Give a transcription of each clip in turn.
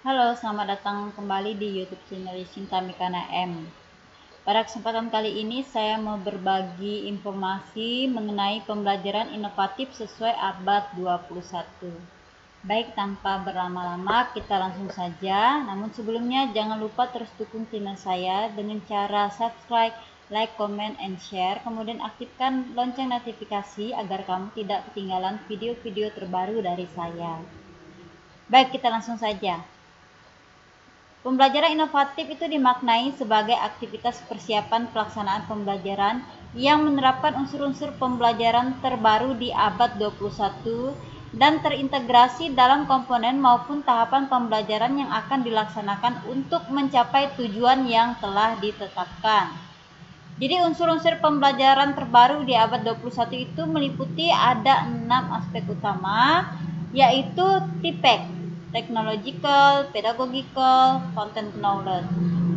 Halo, selamat datang kembali di YouTube channel Sinta Mikana M. Pada kesempatan kali ini saya mau berbagi informasi mengenai pembelajaran inovatif sesuai abad 21. Baik, tanpa berlama-lama kita langsung saja. Namun sebelumnya jangan lupa terus dukung channel saya dengan cara subscribe, like, comment, and share. Kemudian aktifkan lonceng notifikasi agar kamu tidak ketinggalan video-video terbaru dari saya. Baik, kita langsung saja. Pembelajaran inovatif itu dimaknai sebagai aktivitas persiapan pelaksanaan pembelajaran yang menerapkan unsur-unsur pembelajaran terbaru di abad 21 dan terintegrasi dalam komponen maupun tahapan pembelajaran yang akan dilaksanakan untuk mencapai tujuan yang telah ditetapkan. Jadi unsur-unsur pembelajaran terbaru di abad 21 itu meliputi ada 6 aspek utama, yaitu TPEC, Technological, Pedagogical, Content Knowledge,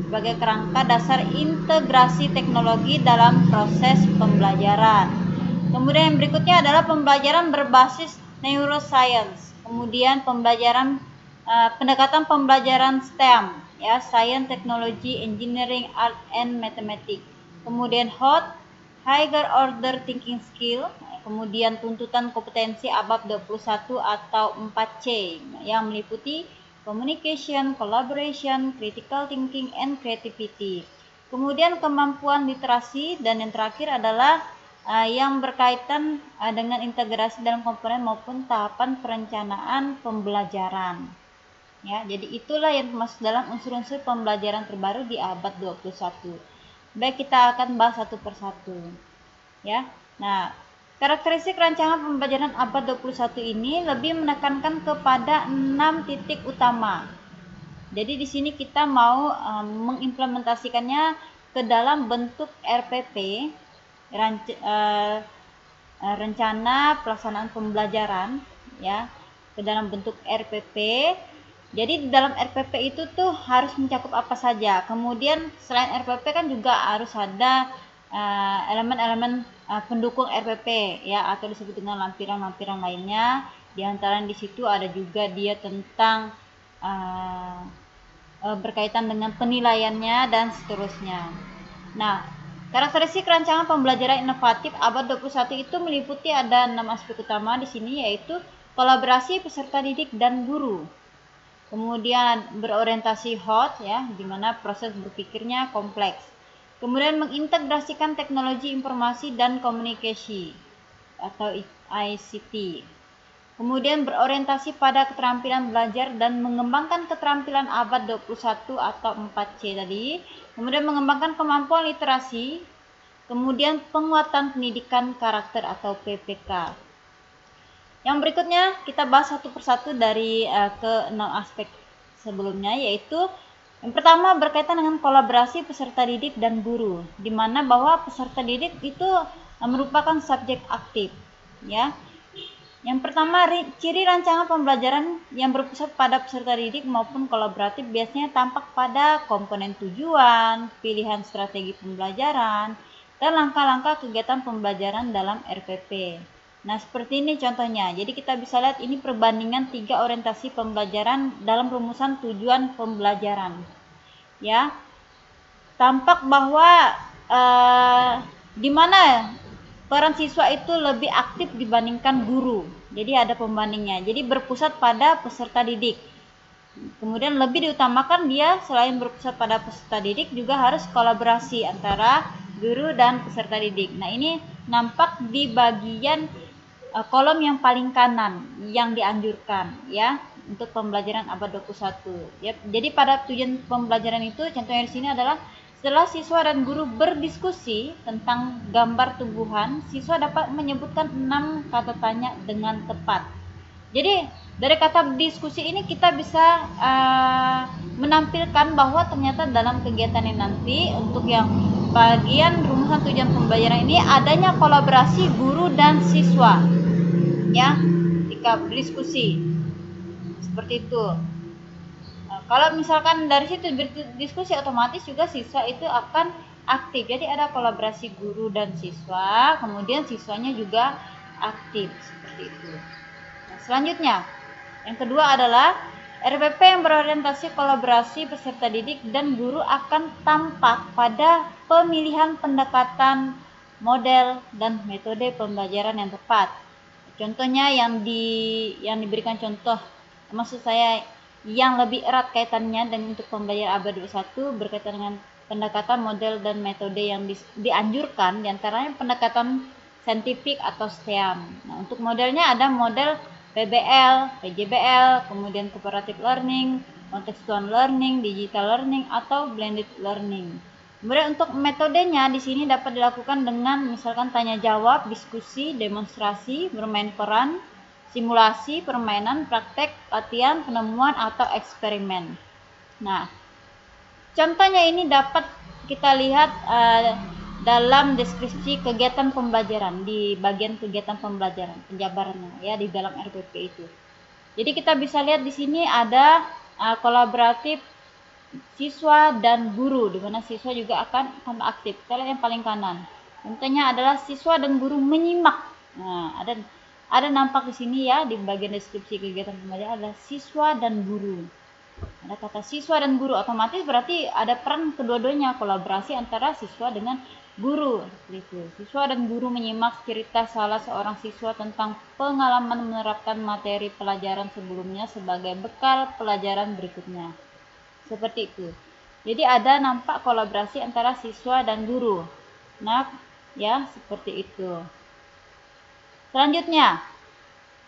sebagai kerangka dasar integrasi teknologi dalam proses pembelajaran. Kemudian yang berikutnya adalah pembelajaran berbasis neuroscience, kemudian pendekatan pembelajaran STEM, ya, Science, Technology, Engineering, Art, and Mathematics. Kemudian higher order thinking skill, kemudian tuntutan kompetensi abad 21 atau 4C yang meliputi communication, collaboration, critical thinking, and creativity. Kemudian kemampuan literasi, dan yang terakhir adalah yang berkaitan dengan integrasi dalam komponen maupun tahapan perencanaan pembelajaran. Ya, jadi itulah yang termasuk dalam unsur-unsur pembelajaran terbaru di abad 21. Baik, kita akan bahas satu persatu. Ya. Nah, karakteristik rancangan pembelajaran abad 21 ini lebih menekankan kepada 6 titik utama. Jadi di sini kita mau mengimplementasikannya ke dalam bentuk RPP, rencana pelaksanaan pembelajaran, ya, ke dalam bentuk RPP. Jadi di dalam RPP itu tuh harus mencakup apa saja. Kemudian selain RPP kan juga harus ada elemen-elemen pendukung RPP, ya, atau disebut dengan lampiran-lampiran lainnya. Di antara di situ ada juga dia tentang berkaitan dengan penilaiannya dan seterusnya. Nah, karakteristik rancangan pembelajaran inovatif abad 21 itu meliputi ada 6 aspek utama di sini, yaitu kolaborasi peserta didik dan guru. Kemudian berorientasi hot, ya, di mana proses berpikirnya kompleks. Kemudian mengintegrasikan teknologi informasi dan komunikasi atau ICT. Kemudian berorientasi pada keterampilan belajar dan mengembangkan keterampilan abad 21 atau 4C tadi. Kemudian mengembangkan kemampuan literasi. Kemudian penguatan pendidikan karakter atau PPK. Yang berikutnya kita bahas satu persatu dari ke 6 aspek sebelumnya, yaitu yang pertama berkaitan dengan kolaborasi peserta didik dan guru, di mana bahwa peserta didik itu merupakan subjek aktif, ya. Yang pertama, ciri rancangan pembelajaran yang berpusat pada peserta didik maupun kolaboratif biasanya tampak pada komponen tujuan, pilihan strategi pembelajaran, dan langkah-langkah kegiatan pembelajaran dalam RPP. Nah, seperti ini contohnya. Jadi kita bisa lihat ini perbandingan 3 orientasi pembelajaran dalam rumusan tujuan pembelajaran. Ya. Tampak bahwa di mana peran siswa itu lebih aktif dibandingkan guru. Jadi ada pembandingnya. Jadi berpusat pada peserta didik. Kemudian lebih diutamakan dia selain berpusat pada peserta didik juga harus kolaborasi antara guru dan peserta didik. Nah, ini nampak di bagian kolom yang paling kanan yang dianjurkan, ya, untuk pembelajaran abad 21. Ya, jadi pada tujuan pembelajaran itu contohnya di sini adalah setelah siswa dan guru berdiskusi tentang gambar tumbuhan, siswa dapat menyebutkan 6 kata tanya dengan tepat. Jadi dari kata diskusi ini kita bisa menampilkan bahwa ternyata dalam kegiatan ini nanti untuk yang bagian rumusan tujuan pembelajaran ini adanya kolaborasi guru dan siswa, ya, ketika berdiskusi seperti itu. Kalau misalkan dari situ berdiskusi, otomatis juga siswa itu akan aktif. Jadi ada kolaborasi guru dan siswa, kemudian siswanya juga aktif seperti itu. Nah, selanjutnya yang kedua adalah RPP yang berorientasi kolaborasi peserta didik dan guru akan tampak pada pemilihan pendekatan, model, dan metode pembelajaran yang tepat. Contohnya yang diberikan contoh, maksud saya yang lebih erat kaitannya dan untuk pembelajaran abad 21 berkaitan dengan pendekatan, model, dan metode yang dianjurkan, diantaranya pendekatan saintifik atau STEAM. Nah, untuk modelnya ada model PBL, PJBL, kemudian cooperative learning, contextual learning, digital learning, atau blended learning. Kemudian untuk metodenya di sini dapat dilakukan dengan misalkan tanya jawab, diskusi, demonstrasi, bermain peran, simulasi, permainan, praktek, latihan, penemuan, atau eksperimen. Nah, contohnya ini dapat kita lihat dalam deskripsi kegiatan pembelajaran di bagian kegiatan pembelajaran penjabarannya ya di dalam RPP itu. Jadi kita bisa lihat di sini ada kolaboratif siswa dan guru, di mana siswa juga akan tambah aktif. Kita lihat yang paling kanan. Contohnya adalah siswa dan guru menyimak. Nah, ada nampak di sini ya di bagian deskripsi kegiatan pembelajaran ada siswa dan guru. Ada kata siswa dan guru, otomatis berarti ada peran kedua-duanya, kolaborasi antara siswa dengan guru. Siswa dan guru menyimak cerita salah seorang siswa tentang pengalaman menerapkan materi pelajaran sebelumnya sebagai bekal pelajaran berikutnya. Seperti itu. Jadi ada nampak kolaborasi antara siswa dan guru. Nah, ya seperti itu. Selanjutnya,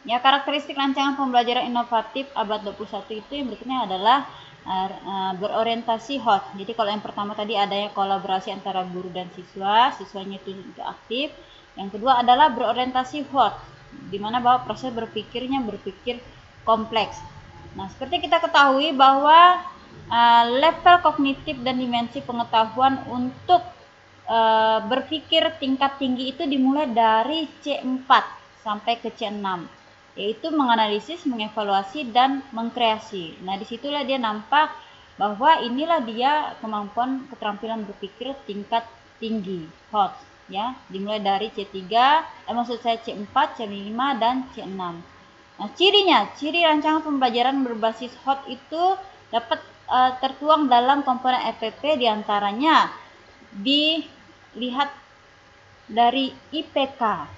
ya karakteristik rancangan pembelajaran inovatif abad 21 itu yang berikutnya adalah berorientasi HOT. Jadi kalau yang pertama tadi adanya kolaborasi antara guru dan siswa, siswanya itu juga aktif. Yang kedua adalah berorientasi HOT, di mana bahwa proses berpikirnya berpikir kompleks. Nah, seperti kita ketahui bahwa level kognitif dan dimensi pengetahuan untuk berpikir tingkat tinggi itu dimulai dari C4 sampai ke C6, yaitu menganalisis, mengevaluasi, dan mengkreasi. Nah, disitulah dia nampak bahwa inilah dia kemampuan keterampilan berpikir tingkat tinggi, HOT, ya, dimulai dari C3, maksud saya C4, C5, dan C6. Nah, ciri rancangan pembelajaran berbasis HOT itu dapat tertuang dalam komponen RPP, diantaranya dilihat dari IPK,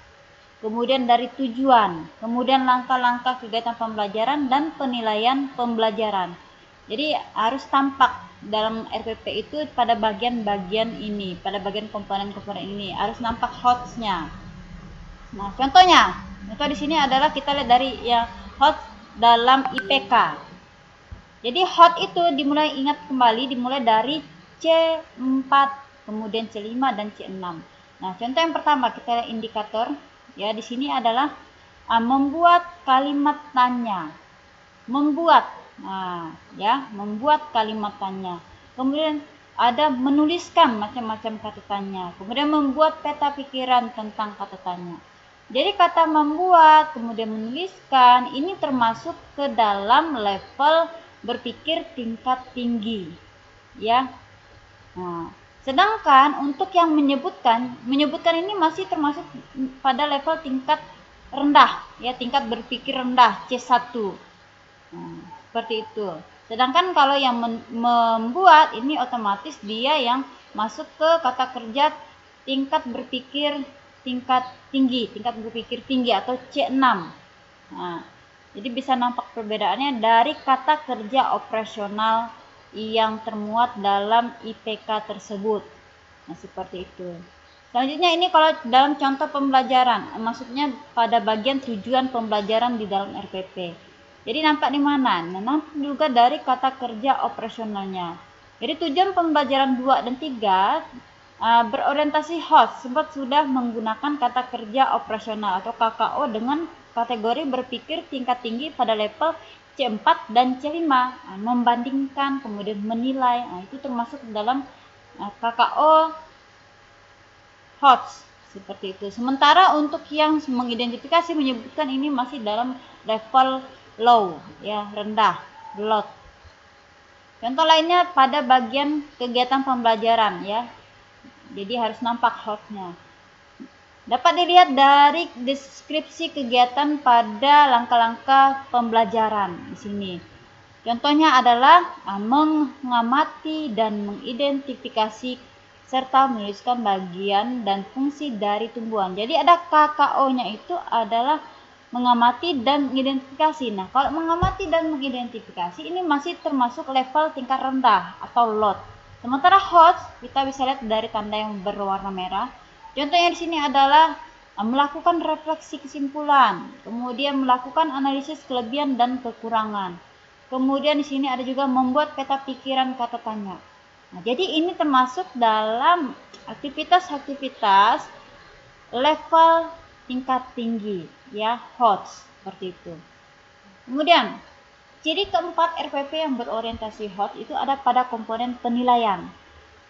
kemudian dari tujuan, kemudian langkah-langkah kegiatan pembelajaran dan penilaian pembelajaran. Jadi harus tampak dalam RPP itu pada bagian-bagian ini, pada bagian komponen-komponen ini harus nampak HOT-nya. Nah, contohnya, contoh di sini adalah kita lihat dari yang HOT dalam IPK. Jadi HOT itu ingat kembali dimulai dari C4, kemudian C5 dan C6. Nah, contoh yang pertama kita lihat indikator ya di sini adalah membuat kalimat tanya. Membuat. Nah, ya, membuat kalimat tanya. Kemudian ada menuliskan macam-macam kata tanya. Kemudian membuat peta pikiran tentang kata tanya. Jadi kata membuat, kemudian menuliskan, ini termasuk ke dalam level berpikir tingkat tinggi, ya. Nah, sedangkan untuk yang menyebutkan ini masih termasuk pada level tingkat rendah, ya, tingkat berpikir rendah C1. Nah, seperti itu. Sedangkan kalau yang membuat ini otomatis dia yang masuk ke kata kerja tingkat berpikir tingkat berpikir tinggi atau C6. Nah, jadi bisa nampak perbedaannya dari kata kerja operasional yang termuat dalam IPK tersebut. Nah, seperti itu. Selanjutnya ini kalau dalam contoh pembelajaran, maksudnya pada bagian tujuan pembelajaran di dalam RPP. Jadi nampak di mana? Nah, nampak juga dari kata kerja operasionalnya. Jadi tujuan pembelajaran 2 dan 3 berorientasi HOT, sebab sudah menggunakan kata kerja operasional atau KKO dengan kategori berpikir tingkat tinggi pada level C4 dan C5, membandingkan, kemudian menilai. Nah, itu termasuk dalam KKO HOT, seperti itu. Sementara untuk yang mengidentifikasi menyebutkan ini masih dalam level low, ya, rendah, low. Contoh lainnya pada bagian kegiatan pembelajaran, ya. Jadi harus nampak HOT-nya. Dapat dilihat dari deskripsi kegiatan pada langkah-langkah pembelajaran di sini. Contohnya adalah mengamati dan mengidentifikasi serta menuliskan bagian dan fungsi dari tumbuhan. Jadi ada KKO-nya itu adalah mengamati dan mengidentifikasi. Nah, kalau mengamati dan mengidentifikasi ini masih termasuk level tingkat rendah atau low. Sementara HOTS kita bisa lihat dari tanda yang berwarna merah. Contohnya di sini adalah melakukan refleksi kesimpulan, kemudian melakukan analisis kelebihan dan kekurangan. Kemudian di sini ada juga membuat peta pikiran kata tanya. Nah, jadi ini termasuk dalam aktivitas-aktivitas level tingkat tinggi, ya, HOTS seperti itu. Kemudian ciri keempat RPP yang berorientasi HOTS itu ada pada komponen penilaian.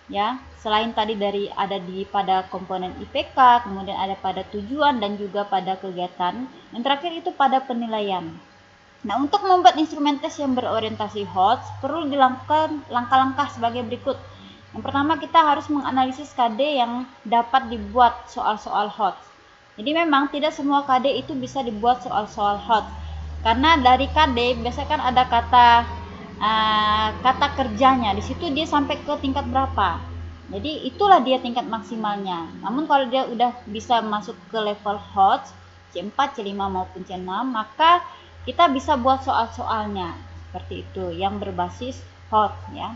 Ya, selain tadi dari ada pada komponen IPK, kemudian ada pada tujuan dan juga pada kegiatan. Yang terakhir itu pada penilaian. Nah, untuk membuat instrumen tes yang berorientasi HOTS perlu dilakukan langkah-langkah sebagai berikut. Yang pertama, kita harus menganalisis KD yang dapat dibuat soal-soal HOTS. Jadi memang tidak semua KD itu bisa dibuat soal-soal HOTS. Karena dari KD biasanya kan ada kata kerjanya. Di situ dia sampai ke tingkat berapa. Jadi itulah dia tingkat maksimalnya. Namun kalau dia udah bisa masuk ke level HOTS C4, C5 maupun C6, maka kita bisa buat soal-soalnya seperti itu yang berbasis HOTS, ya.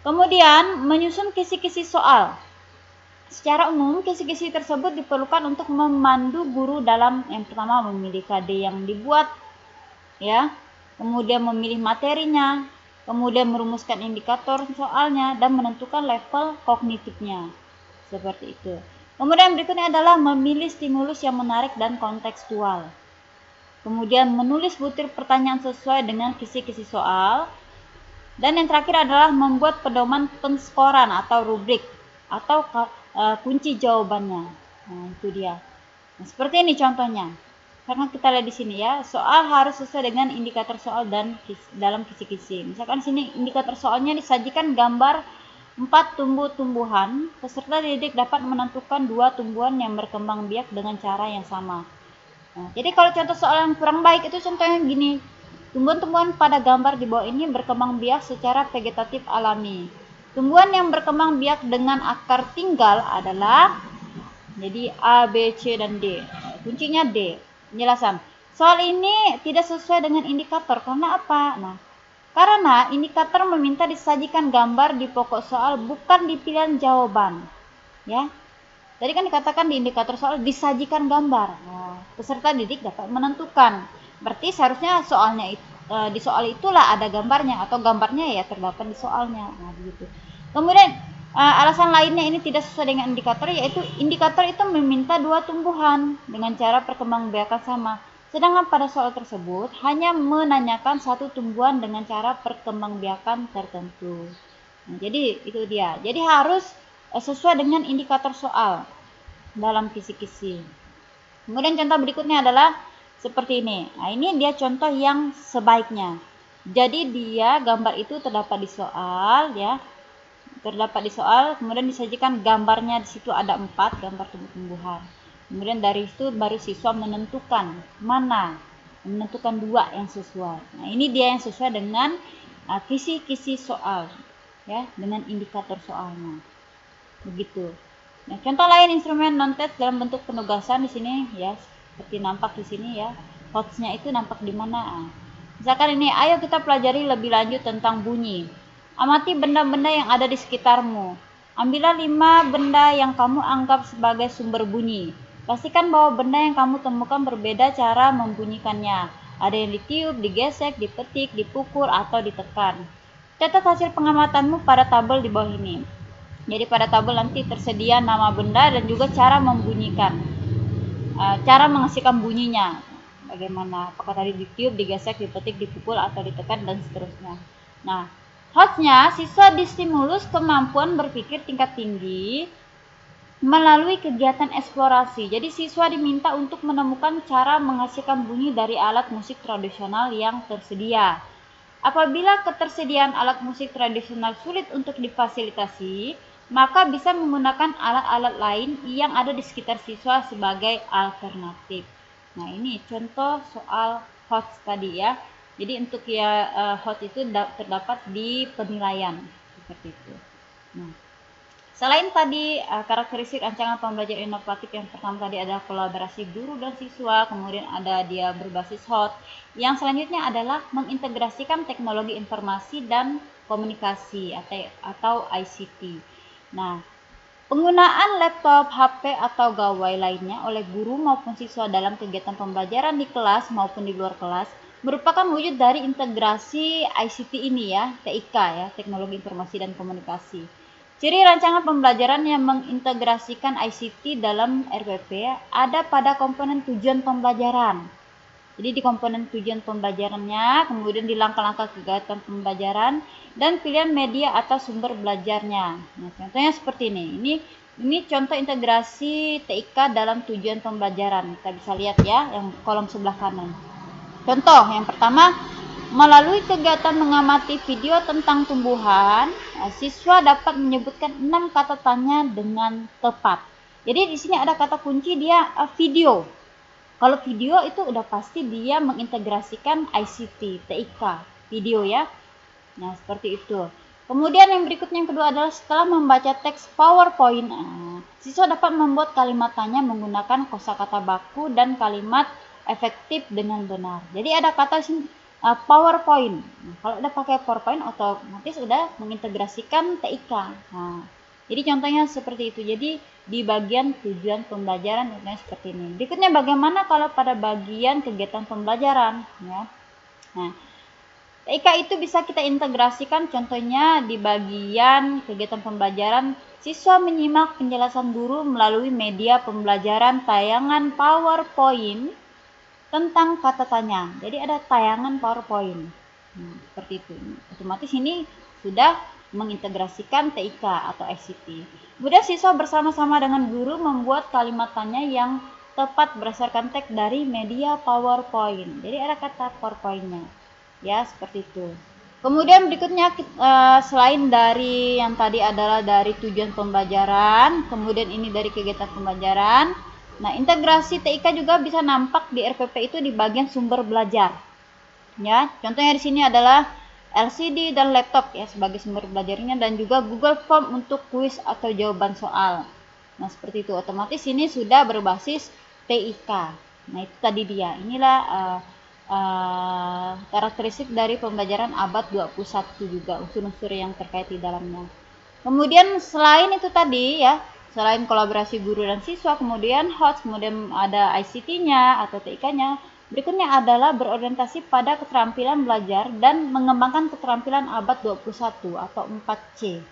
Kemudian menyusun kisi-kisi soal. Secara umum kisi-kisi tersebut diperlukan untuk memandu guru dalam yang pertama memilih KD yang dibuat, ya. Kemudian memilih materinya, kemudian merumuskan indikator soalnya dan menentukan level kognitifnya. Seperti itu. Kemudian berikutnya adalah memilih stimulus yang menarik dan kontekstual. Kemudian menulis butir pertanyaan sesuai dengan kisi-kisi soal. Dan yang terakhir adalah membuat pedoman penskoran atau rubrik atau kunci jawabannya. Nah, itu dia. Nah, seperti ini contohnya. Karena kita lihat di sini ya, soal harus sesuai dengan indikator soal dan dalam kisi-kisi. Misalkan sini indikator soalnya disajikan gambar 4 tumbuh-tumbuhan. Peserta didik dapat menentukan 2 tumbuhan yang berkembang biak dengan cara yang sama. Nah, jadi kalau contoh soal yang kurang baik itu contohnya gini. Tumbuhan-tumbuhan pada gambar di bawah ini berkembang biak secara vegetatif alami. Tumbuhan yang berkembang biak dengan akar tinggal adalah jadi A, B, C, dan D. Kuncinya D. Penjelasan. Soal ini tidak sesuai dengan indikator. Karena apa? Nah, karena indikator meminta disajikan gambar di pokok soal bukan di pilihan jawaban. Ya. Tadi kan dikatakan di indikator soal disajikan gambar. Nah, peserta didik dapat menentukan. Berarti seharusnya soalnya di soal itulah ada gambarnya atau gambarnya ya terdapat di soalnya. Nah, begitu. Kemudian alasan lainnya ini tidak sesuai dengan indikator, yaitu indikator itu meminta 2 tumbuhan dengan cara perkembangbiakan sama. Sedangkan pada soal tersebut hanya menanyakan 1 tumbuhan dengan cara perkembangbiakan tertentu. Nah, jadi itu dia. Jadi harus sesuai dengan indikator soal dalam kisi-kisi. Kemudian contoh berikutnya adalah seperti ini. Nah, ini dia contoh yang sebaiknya. Jadi dia gambar itu terdapat di soal, ya. Terdapat di soal, kemudian disajikan gambarnya, di situ ada 4 gambar tumbuh-tumbuhan. Kemudian dari itu baru siswa menentukan mana, menentukan 2 yang sesuai. Nah, ini dia yang sesuai dengan kisi-kisi soal, ya, dengan indikator soalnya. Begitu. Nah, contoh lain instrumen non-test dalam bentuk penugasan di sini ya, seperti nampak di sini ya. HOTS-nya itu nampak di mana? Misalkan ini, ayo kita pelajari lebih lanjut tentang bunyi. Amati benda-benda yang ada di sekitarmu. Ambillah 5 benda yang kamu anggap sebagai sumber bunyi. Pastikan bahwa benda yang kamu temukan berbeda cara membunyikannya. Ada yang ditiup, digesek, dipetik, dipukul, atau ditekan. Catat hasil pengamatanmu pada tabel di bawah ini. Jadi pada tabel nanti tersedia nama benda dan juga cara membunyikan, cara menghasilkan bunyinya. Bagaimana? Apakah tadi ditiup, digesek, dipetik, dipukul, atau ditekan, dan seterusnya. Nah, HOTS-nya siswa distimulus kemampuan berpikir tingkat tinggi melalui kegiatan eksplorasi. Jadi siswa diminta untuk menemukan cara menghasilkan bunyi dari alat musik tradisional yang tersedia. Apabila ketersediaan alat musik tradisional sulit untuk difasilitasi, maka bisa menggunakan alat-alat lain yang ada di sekitar siswa sebagai alternatif. Nah, ini contoh soal HOTS tadi ya. Jadi untuk hot itu terdapat di penilaian seperti itu. Nah, selain tadi karakteristik rancangan pembelajaran inovatif yang pertama tadi adalah kolaborasi guru dan siswa, kemudian ada dia berbasis hot. Yang selanjutnya adalah mengintegrasikan teknologi informasi dan komunikasi atau ICT. Nah, penggunaan laptop, HP, atau gawai lainnya oleh guru maupun siswa dalam kegiatan pembelajaran di kelas maupun di luar kelas merupakan wujud dari integrasi ICT ini ya, TIK ya, Teknologi Informasi dan Komunikasi. Ciri rancangan pembelajaran yang mengintegrasikan ICT dalam RPP ada pada komponen tujuan pembelajaran. Jadi di komponen tujuan pembelajarannya, kemudian di langkah-langkah kegiatan pembelajaran, dan pilihan media atau sumber belajarnya. Nah, contohnya seperti ini. Ini contoh integrasi TIK dalam tujuan pembelajaran. Kita bisa lihat ya, yang kolom sebelah kanan. Contoh yang pertama, melalui kegiatan mengamati video tentang tumbuhan, siswa dapat menyebutkan 6 kata tanya dengan tepat. Jadi di sini ada kata kunci dia video. Kalau video itu udah pasti dia mengintegrasikan ICT, TIK, video ya. Nah, seperti itu. Kemudian yang berikutnya yang kedua adalah setelah membaca teks PowerPoint, siswa dapat membuat kalimat tanya menggunakan kosakata baku dan kalimat efektif dengan benar. Jadi ada kata PowerPoint. Nah, kalau udah pakai PowerPoint otomatis udah mengintegrasikan TIK. Nah, jadi contohnya seperti itu. Jadi di bagian tujuan pembelajaran contohnya seperti ini. Berikutnya bagaimana kalau pada bagian kegiatan pembelajaran ya. Nah, TIK itu bisa kita integrasikan contohnya di bagian kegiatan pembelajaran siswa menyimak penjelasan guru melalui media pembelajaran tayangan PowerPoint tentang kata tanya. Jadi ada tayangan PowerPoint. Seperti itu. Otomatis ini sudah mengintegrasikan TIK atau ICT. Kemudian siswa bersama-sama dengan guru membuat kalimat tanya yang tepat berdasarkan teks dari media PowerPoint. Jadi ada kata PowerPoint-nya. Ya, seperti itu. Kemudian berikutnya selain dari yang tadi adalah dari tujuan pembelajaran, kemudian ini dari kegiatan pembelajaran. Nah, integrasi TIK juga bisa nampak di RPP itu di bagian sumber belajar. Ya, contohnya di sini adalah LCD dan laptop ya sebagai sumber belajarnya dan juga Google Form untuk kuis atau jawaban soal. Nah, seperti itu. Otomatis ini sudah berbasis TIK. Nah, itu tadi dia. Inilah karakteristik dari pembelajaran abad 21 juga, unsur-unsur yang terkait di dalamnya. Kemudian selain itu tadi ya, selain kolaborasi guru dan siswa, kemudian HOTS, kemudian ada ICT-nya atau TIK-nya. Berikutnya adalah berorientasi pada keterampilan belajar dan mengembangkan keterampilan abad 21 atau 4C.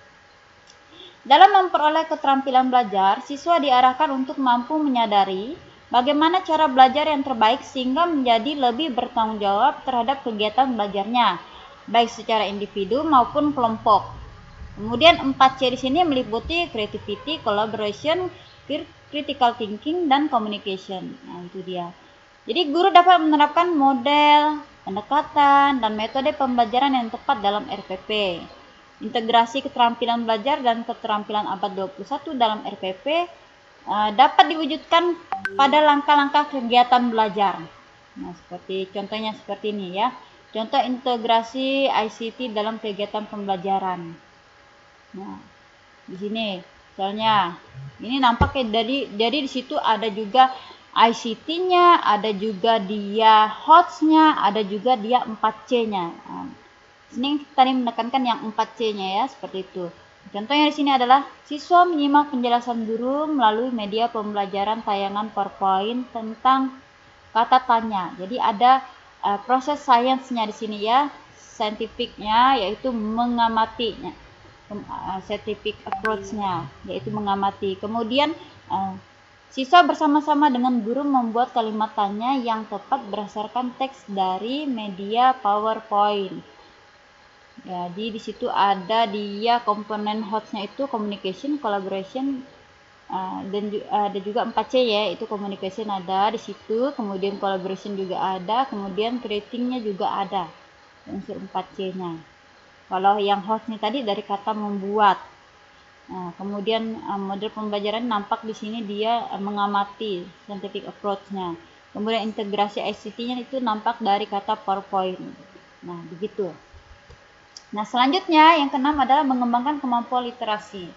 Dalam memperoleh keterampilan belajar, siswa diarahkan untuk mampu menyadari bagaimana cara belajar yang terbaik sehingga menjadi lebih bertanggung jawab terhadap kegiatan belajarnya, baik secara individu maupun kelompok. Kemudian 4C di sini meliputi creativity, collaboration, critical thinking, dan communication. Nah, itu dia. Jadi guru dapat menerapkan model, pendekatan, dan metode pembelajaran yang tepat dalam RPP. Integrasi keterampilan belajar dan keterampilan abad 21 dalam RPP dapat diwujudkan pada langkah-langkah kegiatan belajar. Nah, contohnya seperti ini ya. Contoh integrasi ICT dalam kegiatan pembelajaran. Nah, di sini misalnya ini nampaknya jadi di situ ada juga ICT-nya, ada juga dia HOTS-nya, ada juga dia 4C-nya. Nah, sini tadi menekankan yang 4C-nya ya, seperti itu. Contohnya di sini adalah siswa menyimak penjelasan guru melalui media pembelajaran tayangan PowerPoint tentang kata tanya. Jadi ada proses sainsnya di sini ya, scientific-nya yaitu mengamatinya. Scientific approach-nya yaitu mengamati. Kemudian siswa bersama-sama dengan guru membuat kalimat tanya yang tepat berdasarkan teks dari media PowerPoint. Jadi di situ ada dia komponen HOTS-nya itu communication, collaboration, dan ada juga 4C ya, itu communication ada di situ, kemudian collaboration juga ada, kemudian creating-nya juga ada, unsur 4C-nya. Kalau yang HOTS-nya tadi dari kata membuat. Nah, kemudian model pembelajaran nampak di sini dia mengamati scientific approach-nya. Kemudian integrasi ICT-nya itu nampak dari kata PowerPoint. Nah, begitu. Nah, selanjutnya yang keenam adalah mengembangkan kemampuan literasi.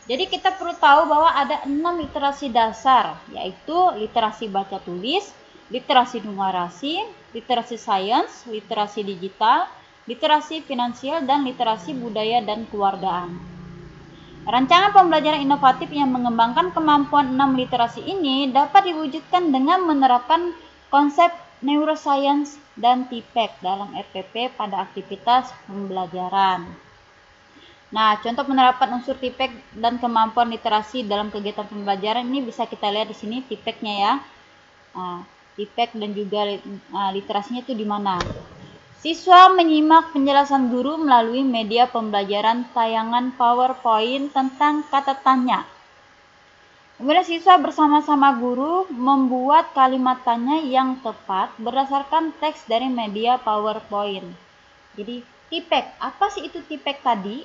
Jadi kita perlu tahu bahwa ada 6 literasi dasar, yaitu literasi baca tulis, literasi numerasi, literasi sains, literasi digital, literasi finansial, dan literasi budaya dan kewargaan. Rancangan pembelajaran inovatif yang mengembangkan kemampuan 6 literasi ini dapat diwujudkan dengan menerapkan konsep neuroscience dan TPEC dalam RPP pada aktivitas pembelajaran. Nah, contoh penerapan unsur TPEC dan kemampuan literasi dalam kegiatan pembelajaran ini bisa kita lihat di sini TPEC-nya ya. TPEC dan juga literasinya itu di mana? Siswa menyimak penjelasan guru melalui media pembelajaran tayangan PowerPoint tentang kata tanya. Kemudian siswa bersama-sama guru membuat kalimat tanya yang tepat berdasarkan teks dari media PowerPoint. Jadi TPEC, apa sih itu TPEC tadi?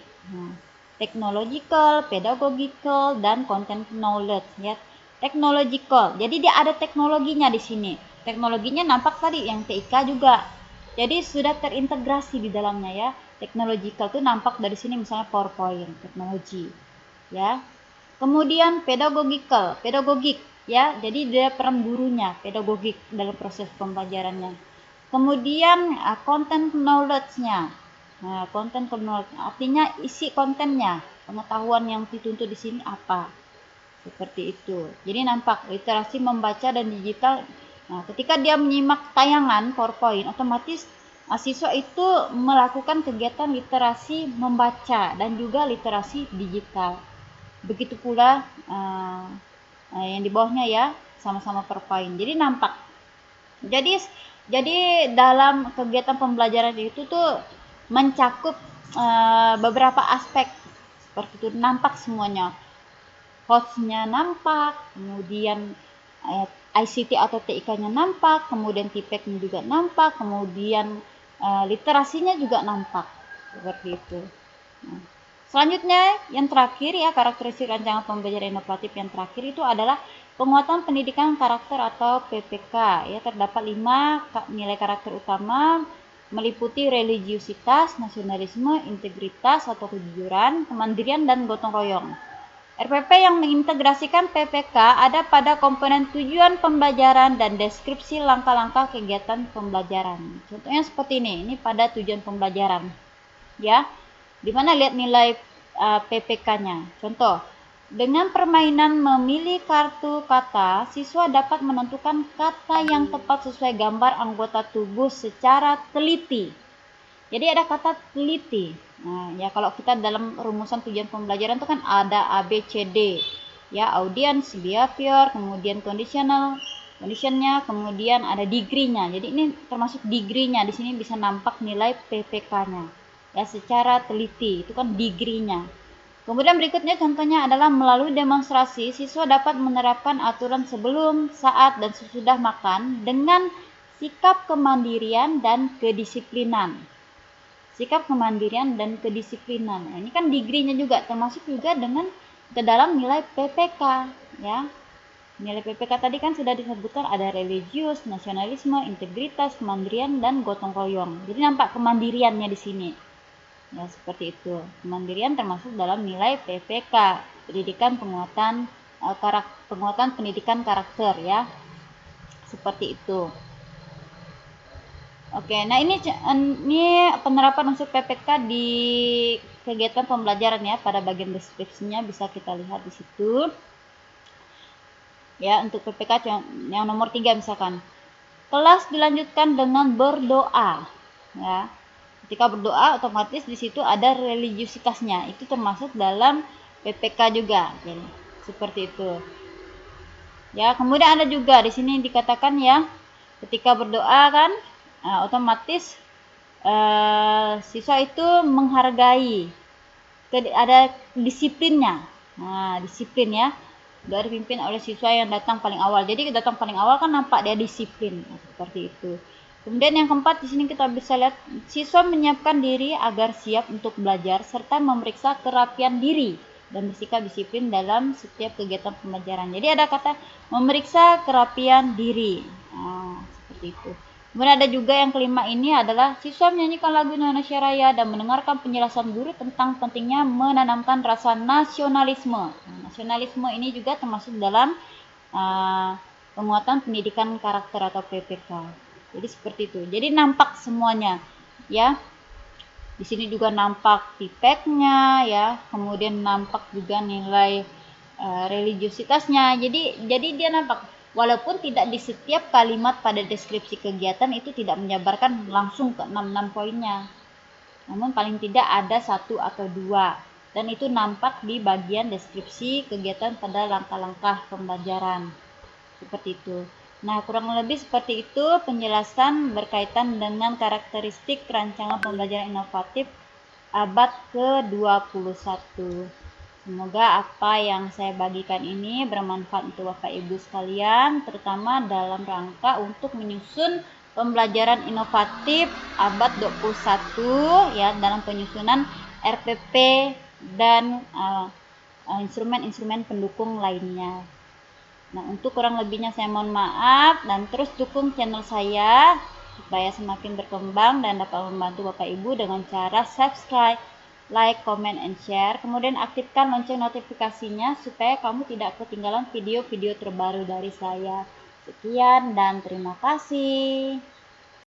Technological, pedagogical, dan content knowledge ya. Technological, jadi dia ada teknologinya di sini. Teknologinya nampak tadi yang TIK juga. Jadi sudah terintegrasi di dalamnya ya. Technological itu nampak dari sini misalnya PowerPoint, teknologi. Ya. Kemudian pedagogical, pedagogik ya. Jadi dia peran gurunya, pedagogik dalam proses pembelajarannya. Kemudian content knowledge-nya. Nah, content knowledge artinya isi kontennya, pengetahuan yang dituntut di sini apa. Seperti itu. Jadi nampak literasi membaca dan digital. Nah, ketika dia menyimak tayangan PowerPoint, otomatis siswa itu melakukan kegiatan literasi membaca dan juga literasi digital. Begitu pula yang di bawahnya ya, sama-sama PowerPoint. Jadi nampak. Jadi dalam kegiatan pembelajaran itu tuh mencakup beberapa aspek seperti itu, nampak semuanya. Hostnya nampak, kemudian ICT atau TIK-nya nampak, kemudian TPEC-nya juga nampak, kemudian literasinya juga nampak, seperti itu. Nah, selanjutnya yang terakhir ya, karakteristik rancangan pembelajaran inovatif yang terakhir itu adalah penguatan pendidikan karakter atau PPK ya. Terdapat 5 nilai karakter utama, meliputi religiusitas, nasionalisme, integritas atau kejujuran, kemandirian, dan gotong royong. RPP yang mengintegrasikan PPK ada pada komponen tujuan pembelajaran dan deskripsi langkah-langkah kegiatan pembelajaran. Contohnya seperti ini pada tujuan pembelajaran. Ya, dimana lihat nilai PPK-nya. Contoh, dengan permainan memilih kartu kata, siswa dapat menentukan kata yang tepat sesuai gambar anggota tubuh secara teliti. Jadi ada kata teliti. Nah, ya kalau kita dalam rumusan tujuan pembelajaran itu kan ada A, B, C, D. Ya, audience, behavior, kemudian conditionnya, kemudian ada degree-nya. Jadi ini termasuk degree-nya. Di sini bisa nampak nilai PPK-nya. Ya, secara teliti. Itu kan degree-nya. Kemudian berikutnya contohnya adalah melalui demonstrasi, siswa dapat menerapkan aturan sebelum, saat, dan sesudah makan dengan sikap kemandirian dan kedisiplinan. Sikap kemandirian dan kedisiplinan. Nah, ini kan degree-nya juga termasuk juga dengan ke dalam nilai PPK ya. Nilai PPK tadi kan sudah disebutkan ada religius, nasionalisme, integritas, kemandirian, dan gotong royong. Jadi nampak kemandiriannya di sini. Ya, seperti itu. Kemandirian termasuk dalam nilai PPK, pendidikan penguatan pendidikan karakter ya. Seperti itu. Oke, nah ini penerapan unsur PPK di kegiatan pembelajaran ya. Pada bagian deskripsinya bisa kita lihat di situ. Ya, untuk PPK yang nomor 3 misalkan. Kelas dilanjutkan dengan berdoa. Ya. Ketika berdoa otomatis di situ ada religiusitasnya. Itu termasuk dalam PPK juga. Jadi, seperti itu. Ya, kemudian ada juga di sini dikatakan ya, ketika berdoa kan otomatis siswa itu menghargai, ada disiplinnya. Nah, disiplin ya, sudah dipimpin oleh siswa yang datang paling awal. Jadi datang paling awal kan nampak dia disiplin, seperti itu. Kemudian yang keempat di sini kita bisa lihat siswa menyiapkan diri agar siap untuk belajar serta memeriksa kerapian diri dan bersikap disiplin dalam setiap kegiatan pembelajaran. Jadi ada kata memeriksa kerapian diri. Nah, seperti itu. Kemudian ada juga yang kelima ini adalah siswa menyanyikan lagu Indonesia Raya dan mendengarkan penjelasan guru tentang pentingnya menanamkan rasa nasionalisme. Nah, nasionalisme ini juga termasuk dalam penguatan pendidikan karakter atau PPK. Jadi seperti itu. Jadi nampak semuanya, ya. Di sini juga nampak tipeknya, ya. Kemudian nampak juga nilai religiositasnya. Jadi dia nampak. Walaupun tidak di setiap kalimat pada deskripsi kegiatan itu tidak menjabarkan langsung ke 6 poinnya. Namun paling tidak ada 1 atau 2. Dan itu nampak di bagian deskripsi kegiatan pada langkah-langkah pembelajaran. Seperti itu. Nah, kurang lebih seperti itu penjelasan berkaitan dengan karakteristik rancangan pembelajaran inovatif abad ke-21. Semoga apa yang saya bagikan ini bermanfaat untuk Bapak Ibu sekalian, terutama dalam rangka untuk menyusun pembelajaran inovatif abad 21 ya, dalam penyusunan RPP dan instrumen-instrumen pendukung lainnya. Nah, untuk kurang lebihnya saya mohon maaf, dan terus dukung channel saya supaya semakin berkembang dan dapat membantu Bapak Ibu dengan cara subscribe, like, comment, and share. Kemudian aktifkan lonceng notifikasinya supaya kamu tidak ketinggalan video-video terbaru dari saya. Sekian dan terima kasih.